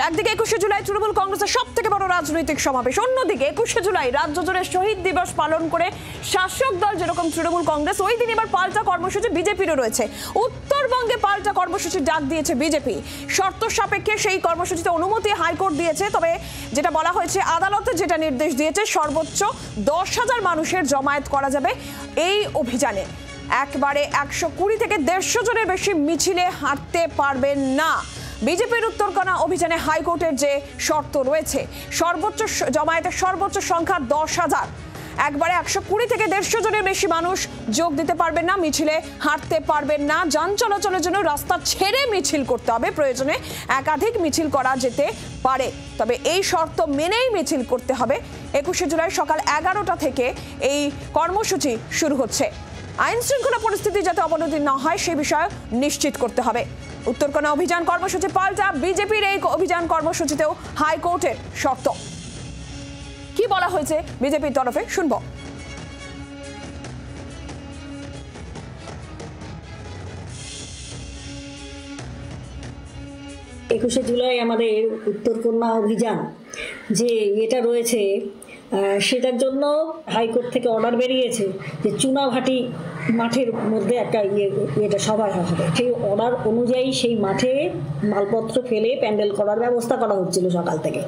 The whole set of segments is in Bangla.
একদিকে 21শে জুলাই তৃণমূল কংগ্রেসের সবথেকে বড় রাজনৈতিক সমাবেশ, অন্যদিকে 21শে জুলাই রাজ্য জুড়ে শহীদ দিবস পালন করে শাসক দল যেরকম তৃণমূল কংগ্রেস, ওই দিন এবার পাল্টা কর্মসূচি বিজেপিরও রয়েছে। উত্তরবঙ্গে পাল্টা কর্মসূচির ডাক দিয়েছে বিজেপি। শর্ত সাপেক্ষে সেই কর্মসূচিতে অনুমতি হাইকোর্ট দিয়েছে। তবে যেটা বলা হয়েছে, আদালতে যেটা নির্দেশ দিয়েছে, সর্বোচ্চ 10,000 মানুষের জমায়েত করা যাবে এই অভিযানে। একবারে 120 থেকে 150 জনের বেশি মিছিলে হাঁটতে পারবেন না। বিজেপির উত্তরকণা অভিযানে হাইকোর্টের যে শর্ত রয়েছে, সর্বোচ্চ জমায়েতের সর্বোচ্চ সংখ্যা 10,000। একবারে 120 থেকে 150 জনের বেশি মানুষ যোগ দিতে পারবেন না, মিছিলে হাঁটতে পারবেন না। যান চলাচলের জন্য রাস্তা ছেড়ে মিছিল করতে হবে, প্রয়োজনে একাধিক মিছিল করা যেতে পারে, তবে এই শর্ত মেনেই মিছিল করতে হবে। 21শে জুলাই সকাল 11টা থেকে এই কর্মসূচি শুরু হচ্ছে। আইন শৃঙ্খলা পরিস্থিতি যাতে অবনতি না হয় সে বিষয়ে নিশ্চিত করতে হবে। উত্তরকণা অভিযান কর্মসূচি পাল্টা বিজেপির এই অভিযান কর্মসূচিতেও হাইকোর্টের শর্ত। কি বলা হয়েছে বিজেপির তরফে শুনবো। 21শে জুলাই আমাদের উত্তরকন্যা অভিযান যে এটা রয়েছে, সেটার জন্য হাইকোর্ট থেকে অর্ডার বেরিয়েছে যে চুনাভাটি মাঠের মধ্যে একটা এটা সভা হবে। সেই অর্ডার অনুযায়ী সেই মাঠে মালপত্র ফেলে প্যান্ডেল করার ব্যবস্থা করা হচ্ছিল সকাল থেকে।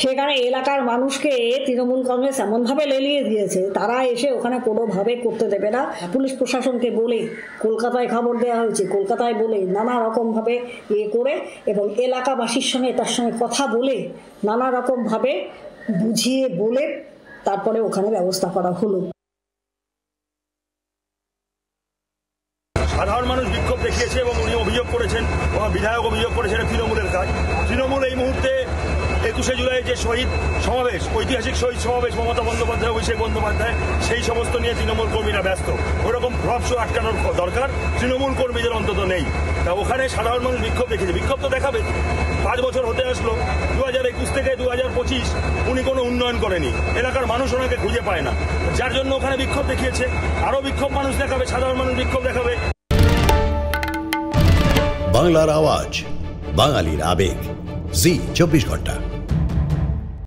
সেখানে এলাকার মানুষকে তৃণমূল কংগ্রেস এমনভাবে লেলিয়ে দিয়েছে, তারা এসে ওখানে কোনোভাবে করতে দেবে না। পুলিশ প্রশাসনকে বলে কলকাতায় খবর দেওয়া হয়েছে, কলকাতায় বলে নানা রকমভাবে করে এবং এলাকাবাসীর সঙ্গে তার সঙ্গে কথা বলে নানা রকমভাবে বুঝিয়ে বলে তারপরে ওখানে ব্যবস্থা করা হলো। সাধারণ মানুষ বিক্ষোভ দেখিয়েছে এবং উনি অভিযোগ করেছেন, বিধায়ক অভিযোগ করেছেন তৃণমূলের কাজ। তৃণমূল এই মুহূর্তে 21শে জুলাই যে শহীদ সমাবেশ, ঐতিহাসিক শহীদ সমাবেশ, মমতা বন্দ্যোপাধ্যায়, অভিষেক বন্দ্যোপাধ্যায়, সেই সমস্ত নিয়ে তৃণমূল কর্মীরা ব্যস্ত। ওরকম ফ্লপ শো আটকানোর দরকার তৃণমূল কর্মীদের অন্তত নেই। তা ওখানে সাধারণ মানুষ বিক্ষোভ দেখেছে, বিক্ষোভ তো দেখাবে। 5 বছর হতে আসলো, 2021 থেকে 2025 উনি কোনো উন্নয়ন করেনি, এলাকার মানুষ ওনাকে খুঁজে পায় না, যার জন্য ওখানে বিক্ষোভ দেখিয়েছে। আরও বিক্ষোভ মানুষ দেখাবে, সাধারণ মানুষ বিক্ষোভ দেখাবে। বাংলার আওয়াজ, বাঙালির আবেগ, জি 24 ঘন্টা।